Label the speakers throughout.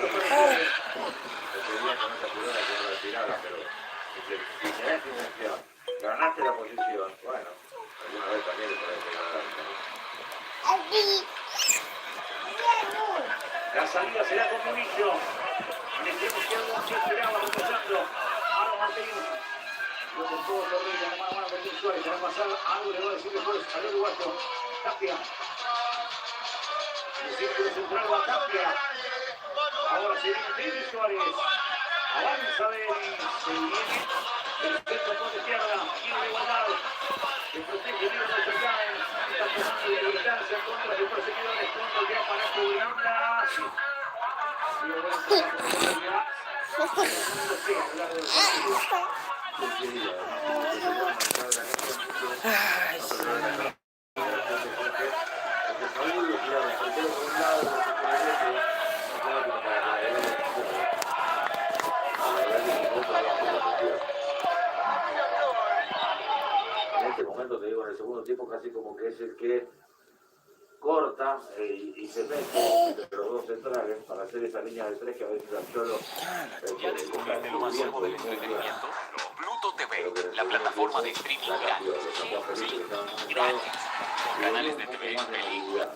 Speaker 1: Tenía con esa jugada que no la tirara, pero si tenés intención, ganaste la posición, bueno, alguna vez también le podés pegar la salida será con Murillo. En el tiempo izquierdo se esperaba reposando. Aaron Martínez. Lo con todo Torreira, la mano con Luis Suárez. Se va a pasar algo, le va a decir después al uruguayo. Tapia. El círculo central va Tapia. Ahora se viene Luis Suárez. Avanza de se viene el centro por izquierda. Tiene de igualdad. El protege Diego de Chacán. Está tomando de distancia contra sus perseguidores. Cuando ya para cubrirla. En este momento te digo, en el segundo tiempo casi como que es el que corta y se mete entre los dos centrales para hacer esa línea de tres que a veces al Cholo
Speaker 2: Ya descubriste lo más nuevo del entretenimiento. Pluto TV, la plataforma de streaming gratis. Sí, gratis. Con canales de TV, películas.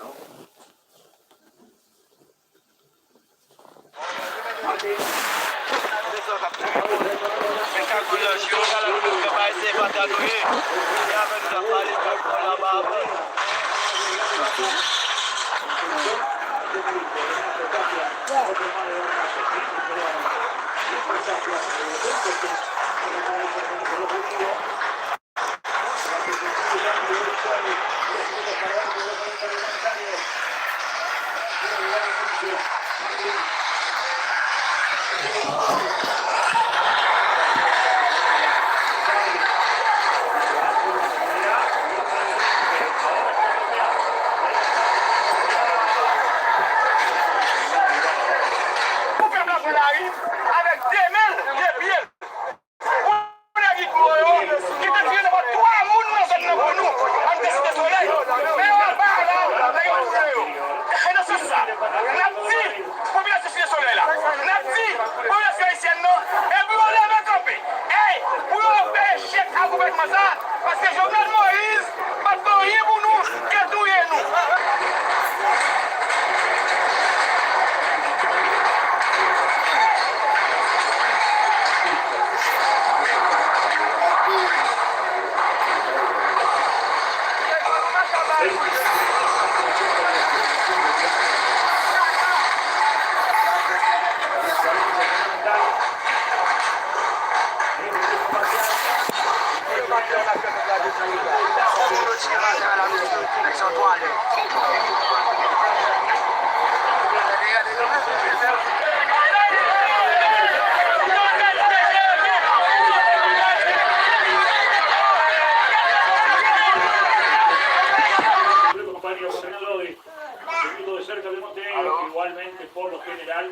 Speaker 2: Igualmente, por lo general,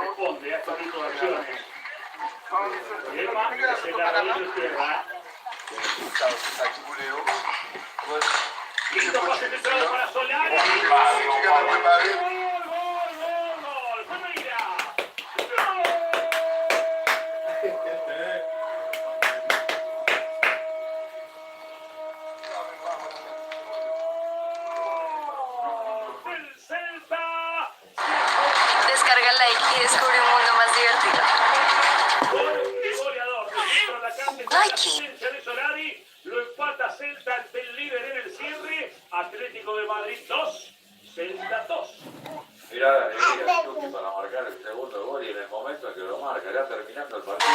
Speaker 2: responde a este tipo de acciones. Emma se la da de izquierda. Listo, pase centrado para Solari.
Speaker 3: Descarga like y descubre un mundo más divertido.
Speaker 1: Like. Lo empata Celta ante el líder en el cierre. Atlético de Madrid 2, Celta 2. Mirá la alegría de Chucky para marcar el segundo gol y en el momento en que lo marca, ya terminando el partido.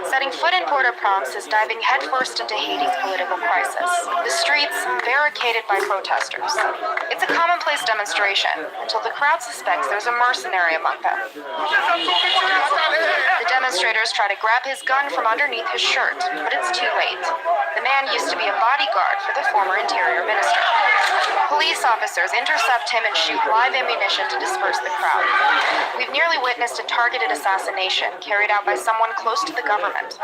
Speaker 3: Setting foot in Port-au-Prince is diving headfirst into Haiti's political crisis. The streets barricaded by protesters. It's a commonplace demonstration until the crowd suspects there's a mercenary among them. The demonstrators try to grab his gun from underneath his shirt, but it's too late. The man used to be a bodyguard for the former interior minister. Police officers intercept him and shoot live ammunition to disperse the crowd. We've nearly witnessed a targeted assassination carried out by someone close to the government.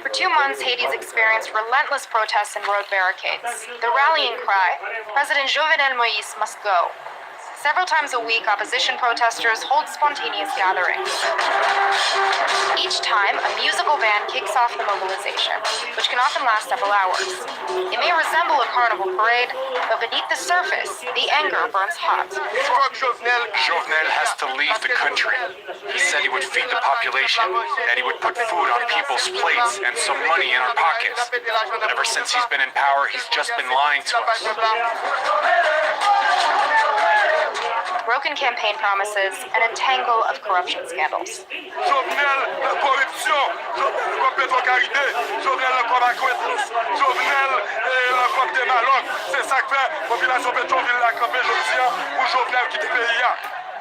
Speaker 3: For 2 months, Haiti's experienced relentless protests and road barricades. The rallying cry, President Jovenel Moïse must go. Several times a week, opposition protesters hold spontaneous gatherings. Each time, a musical band kicks off the mobilization, which can often last several hours. It may resemble a carnival parade, but beneath the surface, the anger burns hot.
Speaker 4: Jovenel has to leave the country. He said he would feed the population, that he would put food on people's plates and some money in our pockets. But ever since he's been in power, he's just been lying to us.
Speaker 3: Broken campaign promises, and a tangle of corruption scandals.
Speaker 5: Jovenel, la corruption, Jovenel, la carité, Jovenel, la comacoïtrise, Jovenel, la cop des malocs. C'est ça que fait la population Pétionville la campé aujourd'hui pour Jovenel quitter le pays.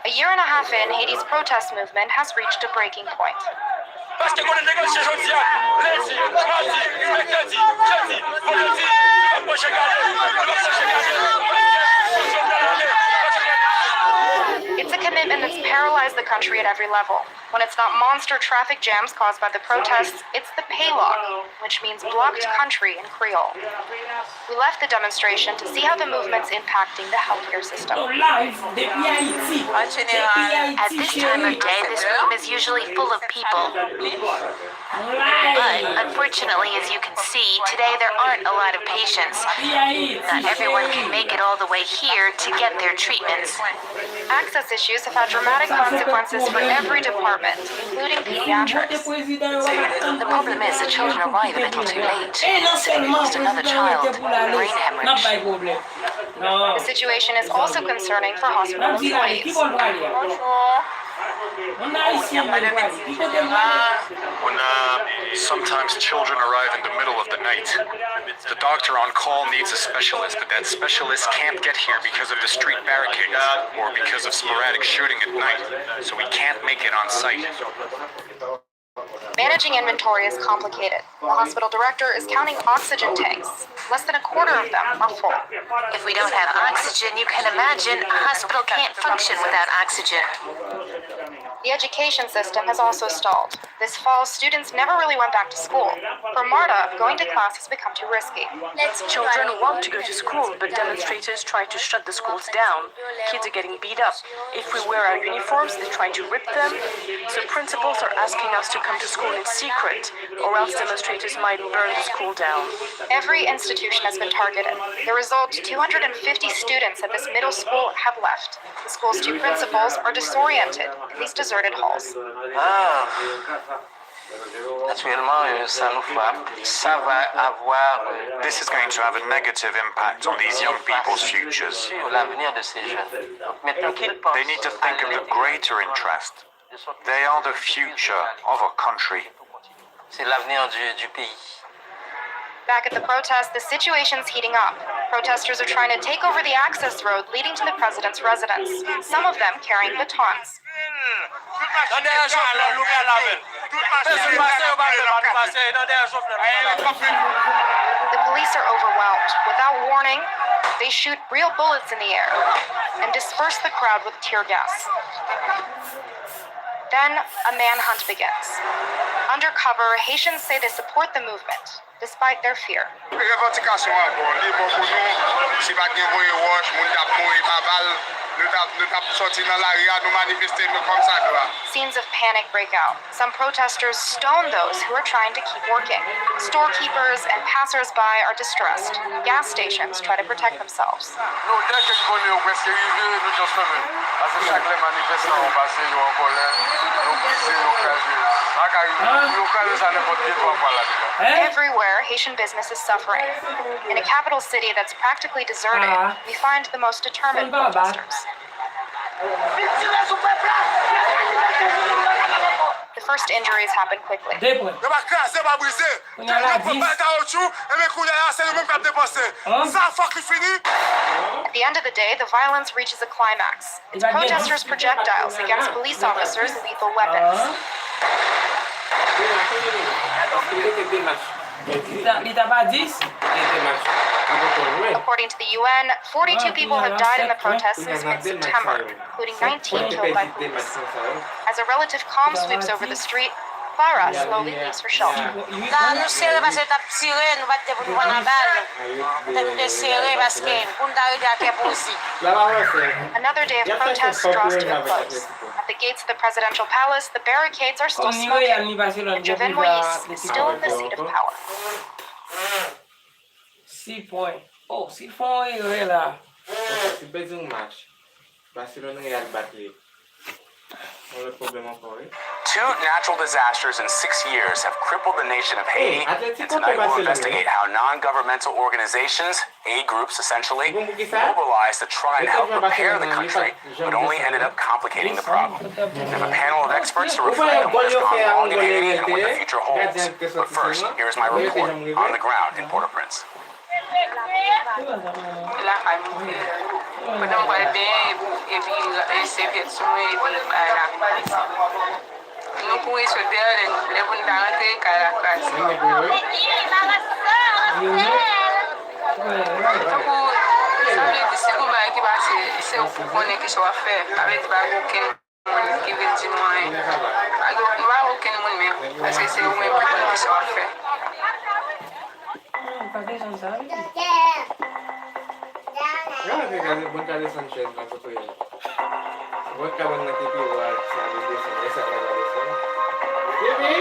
Speaker 3: A year and a half in, Haiti's protest movement has reached a breaking point.
Speaker 5: Parce que qu'on est négocié aujourd'hui, lundi, mardi, mercredi, jeudi, vendredi, nous allons
Speaker 3: It's a commitment that's paralyzed the country at every level. When it's not monster traffic jams caused by the protests, it's the PAYLOG, which means blocked country in Creole. We left the demonstration to see how the movement's impacting the healthcare system.
Speaker 6: At this time of day, this room is usually full of people. But unfortunately, as you can see, today there aren't a lot of patients. Not everyone can make it all the way here to get their treatments.
Speaker 3: Access issues have had dramatic consequences for every department, including pediatrics.
Speaker 6: The problem is the children arrive a little too late. So we lost another child, brain hemorrhage.
Speaker 3: The situation is also concerning for hospital employees.
Speaker 4: Sometimes children arrive in the middle of the night. The doctor on call needs a specialist, but that specialist can't get here because of the street barricades or because of sporadic shooting at night, so we can't make it on site.
Speaker 3: Managing inventory is complicated. The hospital director is counting oxygen tanks. Less than a quarter of them are full.
Speaker 6: If we don't have oxygen, you can imagine a hospital can't function without oxygen.
Speaker 3: The education system has also stalled. This fall, students never really went back to school. For Marta, going to class has become too risky.
Speaker 7: Children want to go to school, but demonstrators try to shut the schools down. Kids are getting beat up. If we wear our uniforms, they're trying to rip them. So principals are asking us to come to school in secret, or else demonstrators might burn the school down.
Speaker 3: Every institution has been targeted. The result, 250 students at this middle school have left. The school's 2 principals are disoriented in these deserted halls.
Speaker 4: This is going to have a negative impact on these young people's futures. They need to think of the greater interest. They are the future of our country.
Speaker 3: Back at the protest, the situation's heating up. Protesters are trying to take over the access road leading to the president's residence, some of them carrying batons. The police are overwhelmed. Without warning, they shoot real bullets in the air and disperse the crowd with tear gas. Then a manhunt begins. Undercover, Haitians say they support the movement, despite their fear. Scenes of panic break out. Some protesters stone those who are trying to keep working. Storekeepers and passers-by are distressed. Gas stations try to protect themselves. Everywhere, Haitian business is suffering. In a capital city that's practically deserted, we find the most determined protesters. The first injuries happen quickly.
Speaker 5: Yo va craser, va briser. Tout le monde peut pas caoutchouc, et mes couilles là, c'est le même qui a dépensé. Ça, fuck, il finit.
Speaker 3: At the end of the day, the violence reaches a climax. It's protesters' projectiles against police officers' lethal weapons. According to the UN, 42 people have died in the protests since mid-September, including 19 killed by police. As a relative calm sweeps over the street, Clara slowly leaves her shelter. Another day of protests draws to a close. At the gates of the presidential palace, the barricades are still smoking, and Jovenel Moïse is still in the seat of power.
Speaker 8: 6 points. Oh, 6 points là.
Speaker 9: Se fez match. Barcelona e Real Madrid. Qual é o problema com ele?
Speaker 2: 2 natural disasters in 6 years have crippled the nation of Haiti, and tonight we'll investigate how non-governmental organizations, aid groups essentially, mobilized to try and help prepare the country, but only ended up complicating the problem. We have a panel of experts to reflect on what has gone wrong in Haiti and what the future holds. But first, here's my report on the ground in Port-au-Prince.
Speaker 9: Bukan kali sunshine kan tu ya. Buat kawan nanti buat sambil dia selesai lagi sen. Baby.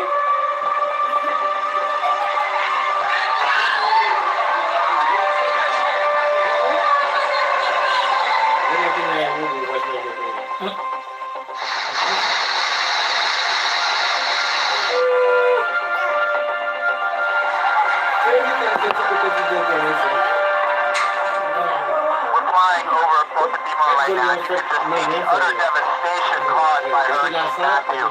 Speaker 9: Ini punya yang dulu buat dia tu.
Speaker 10: Right now, you can just see the utter devastation caused by Hurricane Matthew.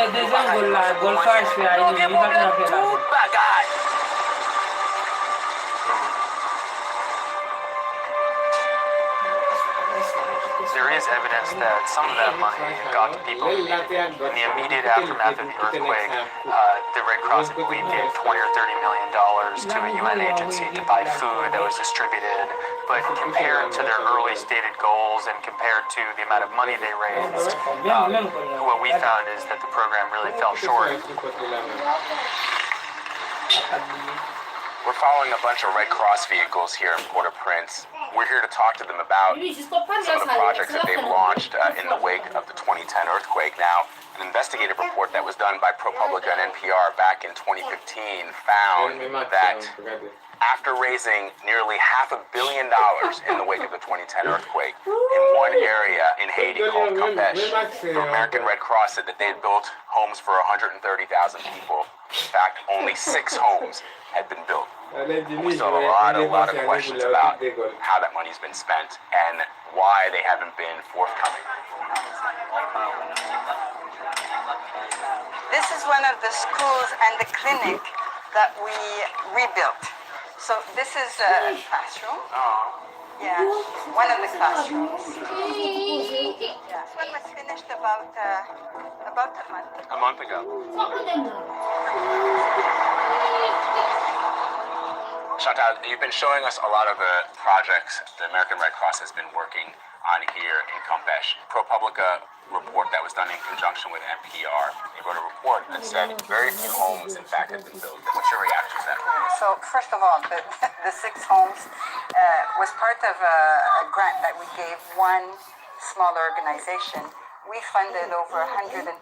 Speaker 8: Deuxième goal là, goal fâche fait aller, il va faire bagay.
Speaker 11: There is evidence that some of that money got to people who needed it. In the immediate aftermath of the earthquake, the Red Cross, I believe, gave $20 or $30 million to a UN agency to buy food that was distributed. But compared to their early stated goals and compared to the amount of money they raised, what we found is that the program really fell short.
Speaker 2: We're following a bunch of Red Cross vehicles here in Port-au-Prince. We're here to talk to them about some of the projects that they've launched in the wake of the 2010 earthquake. Now, an investigative report that was done by ProPublica and NPR back in 2015 found that after raising nearly $500 million in the wake of the 2010 earthquake in one area in Haiti called Campeche, the American Red Cross said that they had built homes for 130,000 people. In fact, only 6 homes had been built. We still have a lot of questions about how that money's been spent and why they haven't been forthcoming.
Speaker 12: This is one of the schools and the clinic that we rebuilt. So this is a classroom. Yeah, one of the classrooms. Yeah. This one was finished about a month.
Speaker 2: A month ago. Chantal, you've been showing us a lot of the projects the American Red Cross has been working on here in Campeche. ProPublica report that was done in conjunction with NPR. They wrote a report that said very few homes, in fact, have been built. What's your reaction to that?
Speaker 12: So first of all, the 6 homes was part of a grant that we gave one small organization. We funded over 120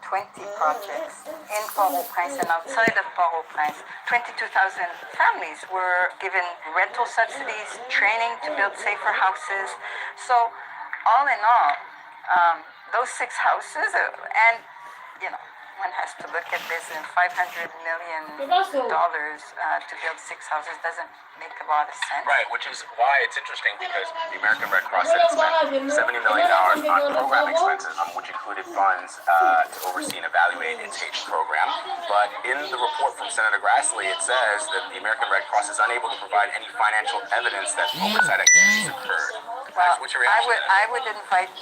Speaker 12: projects in Port-au-Prince and outside of Port-au-Prince. 22,000 families were given rental subsidies, training to build safer houses. So all in all, those 6 houses, and one has to look at this, and $500 million to build 6 houses doesn't make a lot of sense.
Speaker 2: Right, which is why it's interesting because the American Red Cross said it spent $70 million on program expenses, which included funds to oversee and evaluate its Haiti program. But in the report from Senator Grassley, it says that the American Red Cross is unable to provide any financial evidence that oversight activities occurred.
Speaker 12: Well,
Speaker 2: What's your reaction to that?
Speaker 12: I would invite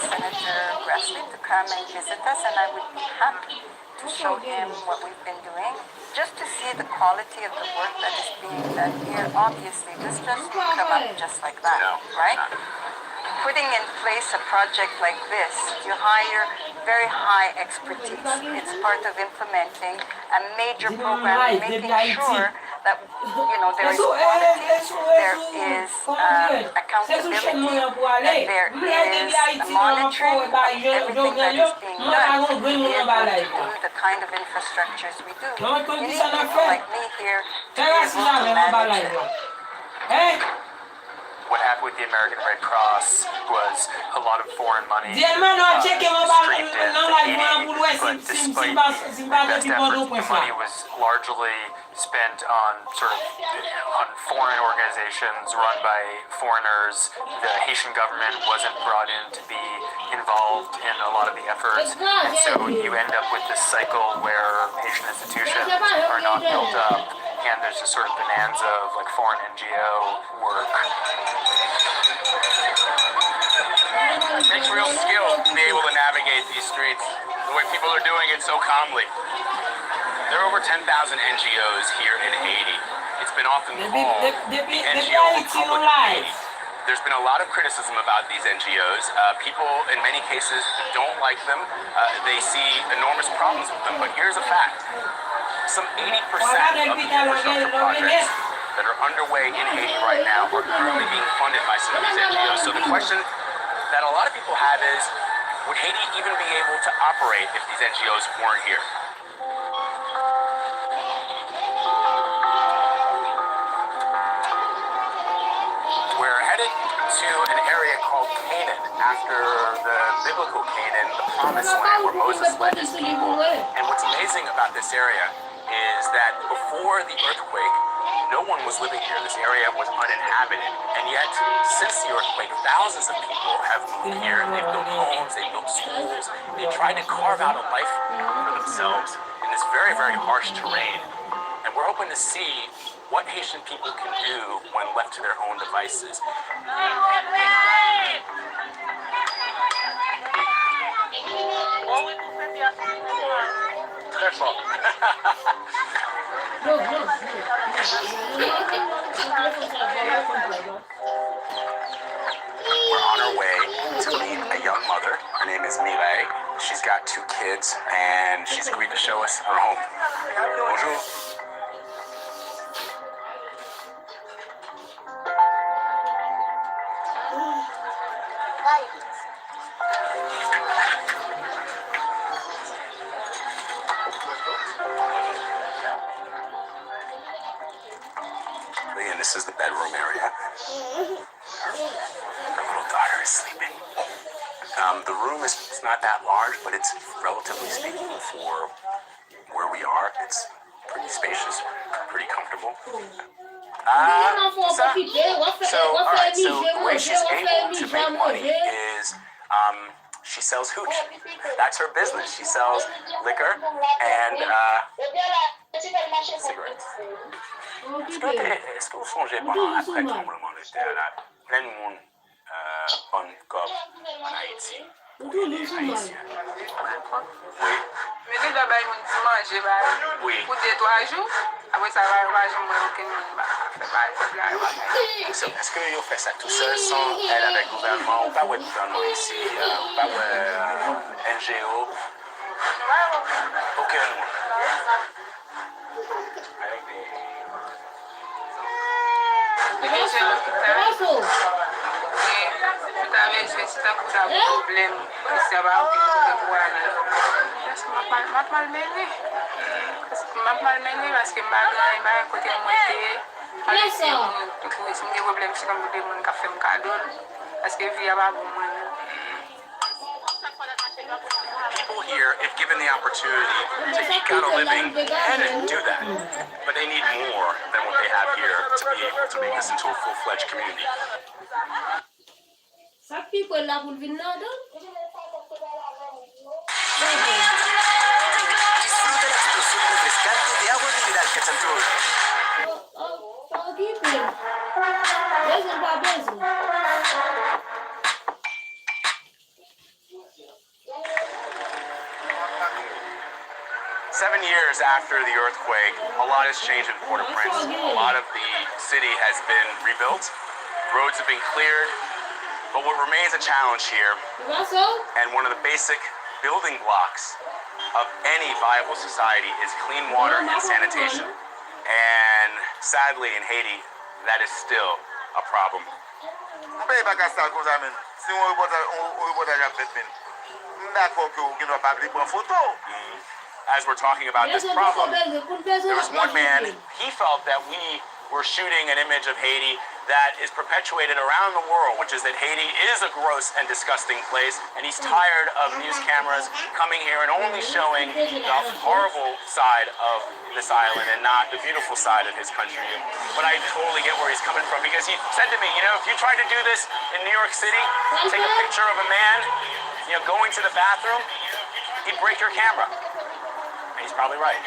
Speaker 12: Senator Grassley to come and visit us, and I would be happy to show him what we've been doing, just to see the quality of the work that is being done here. Obviously, this just won't come up just like that, right? Putting in place a project like this, you hire very high expertise. It's part of implementing a major program, making sure that there is quality, there is accountability, that there is a monitoring of everything that is being done to be able to do the kind of infrastructures we do. You need people like me here to be able to manage it.
Speaker 11: What happened with the American Red Cross was a lot of foreign money streamed into Haiti, but despite the best efforts, the money was largely spent on on foreign organizations run by foreigners. The Haitian government wasn't brought in to be involved in a lot of the efforts, and so you end up with this cycle where Haitian institutions are not built up, and there's this sort of bonanza of foreign NGO work.
Speaker 2: It takes real skill to be able to navigate these streets the way people are doing it so calmly. There are over 10,000 NGOs here in Haiti. It's been often called the NGO Republic of Haiti. There's been a lot of criticism about these NGOs. People, in many cases, don't like them. They see enormous problems with them. But here's a fact. Some 80% of the infrastructure projects that are underway in Haiti right now are currently being funded by some of these NGOs. So the question that a lot of people have is, would Haiti even be able to operate if these NGOs weren't here? We're headed to an area called Canaan, after the biblical Canaan, the promised land where Moses led his people. And what's amazing about this area is that before the earthquake, no one was living here. This area was uninhabited. And yet, since the earthquake, thousands of people have moved here. They've built homes, they've built schools. They've tried to carve out a life for themselves in this very, very harsh terrain. And we're hoping to see what Haitian people can do when left to their own devices. Très fort. We're on our way to meet a young mother. Her name is Mireille. She's got 2 kids, and she's agreed to show us her home. Bonjour. And this is the bedroom area. Her little daughter is sleeping. The room is not that large, but it's relatively speaking for where we are. It's pretty spacious, pretty comfortable. So the way she's able to make money is she sells hooch. That's her business. She sells liquor and cigarettes. Est-ce que vous songez pendant après le tremblement de terre, là, plein de monde bonne comme en Haïti, pour les Haïtiens? Oui.
Speaker 13: Mais nous d'abord on manger
Speaker 2: oui.
Speaker 13: Pour 2-3 jours, après ça va
Speaker 2: Est-ce que vous faites ça tout seul sans aide avec le gouvernement ou pas le gouvernement ici, ou pas NGO? Aucun. Avec des People here, if given the opportunity to eke out a living, can do that. But they need more than what they have here to be able to make this into a full-fledged community.
Speaker 1: Sappi quella pulvinata?
Speaker 10: Disfruta la situación refrescante de agua mineral Cachantol.
Speaker 1: Oh, tipo. Beijo, beijo.
Speaker 2: 7 years after the earthquake, a lot has changed in Port-au-Prince. A lot of the city has been rebuilt. Roads have been cleared. But what remains a challenge here, and one of the basic building blocks of any viable society, is clean water and sanitation. And sadly, in Haiti, that is still a problem. As we're talking about this problem, there was one man, he felt that we were shooting an image of Haiti that is perpetuated around the world, which is that Haiti is a gross and disgusting place, and he's tired of news cameras coming here and only showing the horrible side of this island and not the beautiful side of his country. But I totally get where he's coming from, because he said to me, you know, if you tried to do this in New York City, take a picture of a man, you know, going to the bathroom, he'd break your camera. And he's probably right.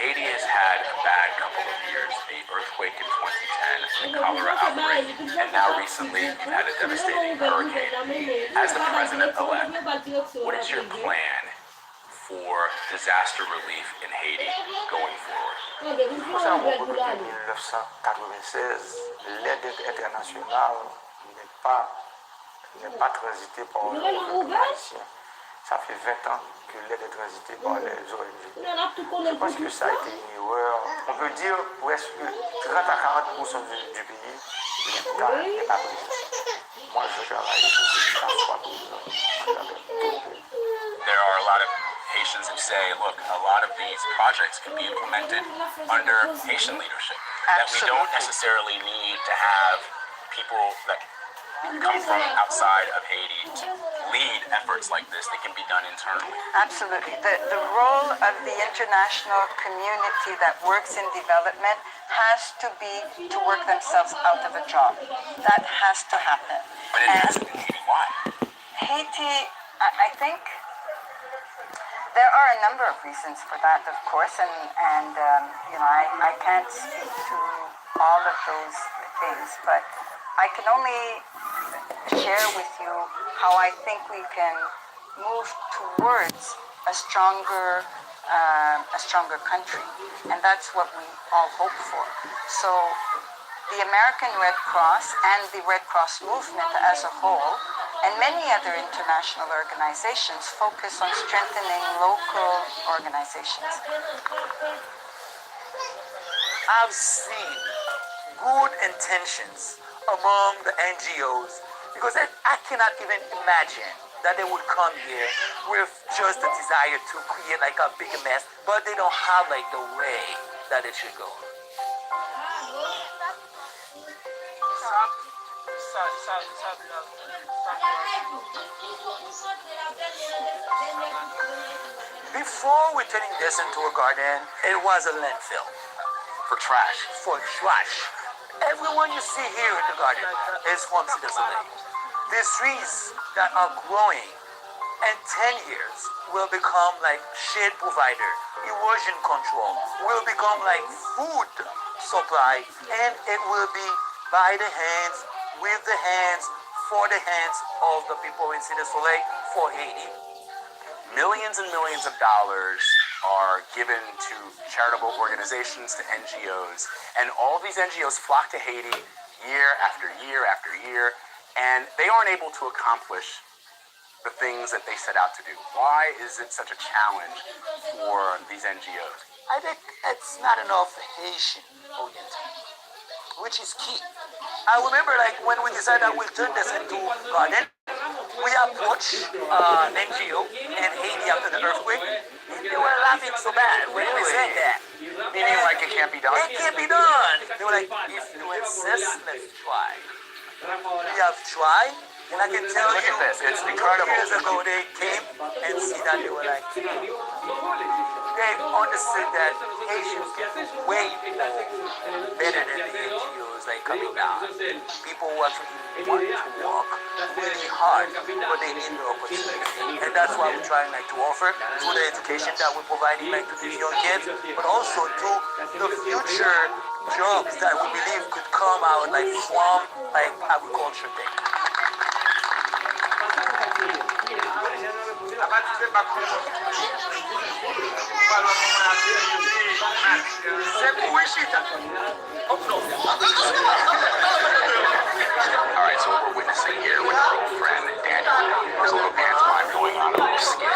Speaker 2: Haiti has had a bad couple of years. The earthquake in 2010, the cholera outbreak, and now recently we've had a devastating hurricane. As the president-elect, what is your plan for disaster relief in Haiti going forward?
Speaker 14: Nous savons que depuis 1996, l'aide internationale n'est pas transitée par le gouvernement haïtien. Ça fait 20 ans que l'aide est transitée par les ONG. Je pense que ça a été une erreur. On peut dire presque 30 à 40% du pays, l'État n'est pas présent. Moi, je travaille sur le fois
Speaker 2: There are a lot of Haitians who say, look, a lot of these projects can be implemented under Haitian leadership. That we don't necessarily need to have people that come from outside of Haiti to lead efforts like this. They can be done internally.
Speaker 12: Absolutely. The role of the international community that works in development has to be to work themselves out of a job. That has to happen.
Speaker 2: But it hasn't in Haiti. Why?
Speaker 12: Haiti, I think there are a number of reasons for that, of course, and you know, I can't speak to all of those things, but I can only share with you how I think we can move towards a stronger country, and that's what we all hope for. So the American Red Cross and the Red Cross movement as a whole, and many other international organizations, focus on strengthening local organizations.
Speaker 14: I've seen good intentions among the NGOs, because I cannot even imagine that they would come here with just a desire to create like a big mess, but they don't have like the way that it should go. Before we turning this into a garden, it was a landfill.
Speaker 2: For trash.
Speaker 14: For trash. Everyone you see here in the garden is from Cité Soleil. These trees that are growing in 10 years will become like shade provider, erosion control, will become like food supply, and it will be by the hands, with the hands, for the hands of the people in Cité Soleil for Haiti.
Speaker 2: Millions and millions of dollars are given to charitable organizations, to NGOs, and all of these NGOs flock to Haiti year after year after year, and they aren't able to accomplish the things that they set out to do. Why is it such a challenge for these NGOs?
Speaker 14: I think it's not enough Haitian oriented, which is key. I remember like when we decided that we'll turn this into garden, we approached an NGO in Haiti after the earthquake. They were laughing so bad when we said that.
Speaker 2: Meaning like it can't be done?
Speaker 14: It can't be done. try. And I can tell
Speaker 2: Look
Speaker 14: you,
Speaker 2: at this. It's
Speaker 14: 2
Speaker 2: incredible.
Speaker 14: years ago they came and see that they were like, they understood that Haitians can do way more better than the NGOs like coming down. People who actually want to work really hard, but they need the opportunity. And that's why we're trying like to offer through the education that we're providing like to these young kids, but also to the future jobs that we believe could come out like from like agriculture thing.
Speaker 2: All right, so what we're witnessing here with our old friend Daniel, there's a little pantomime going on, a little skit,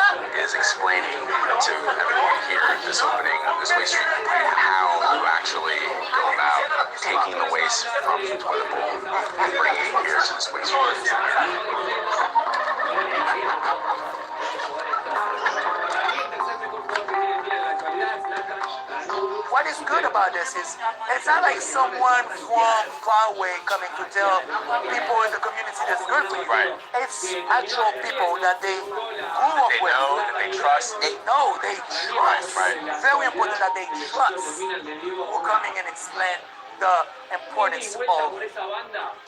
Speaker 2: is explaining to everyone here at this opening of this waste treatment plant how you actually go about taking the waste from the toilet bowl and bringing it here to this waste treatment center.
Speaker 14: What is good about this is it's not like someone from far away coming to tell people in the community that's good for you.
Speaker 2: Right.
Speaker 14: It's actual people that they grew up
Speaker 2: They
Speaker 14: with.
Speaker 2: know, that they trust.
Speaker 14: They know, they trust.
Speaker 2: Right.
Speaker 14: Very important that they trust. Who coming and explain the importance of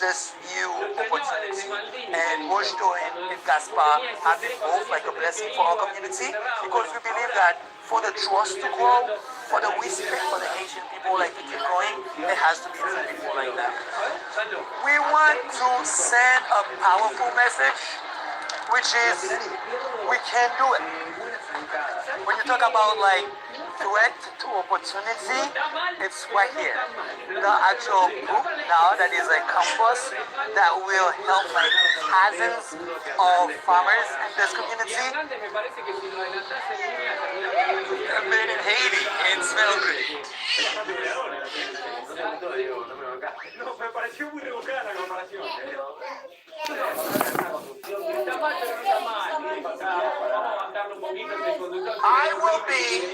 Speaker 14: this new opportunity. And Roshto and Gaspar have been both like a blessing for our community because we believe that for the trust to grow, for the respect for the Haitian people like to keep going, it has to be through people like that. We want to send a powerful message, which is we can do it. When you talk about like threat to opportunity, it's right here. The actual group now that is a campus that will help like thousands of farmers in this community. Made in Haiti and smell great. I will be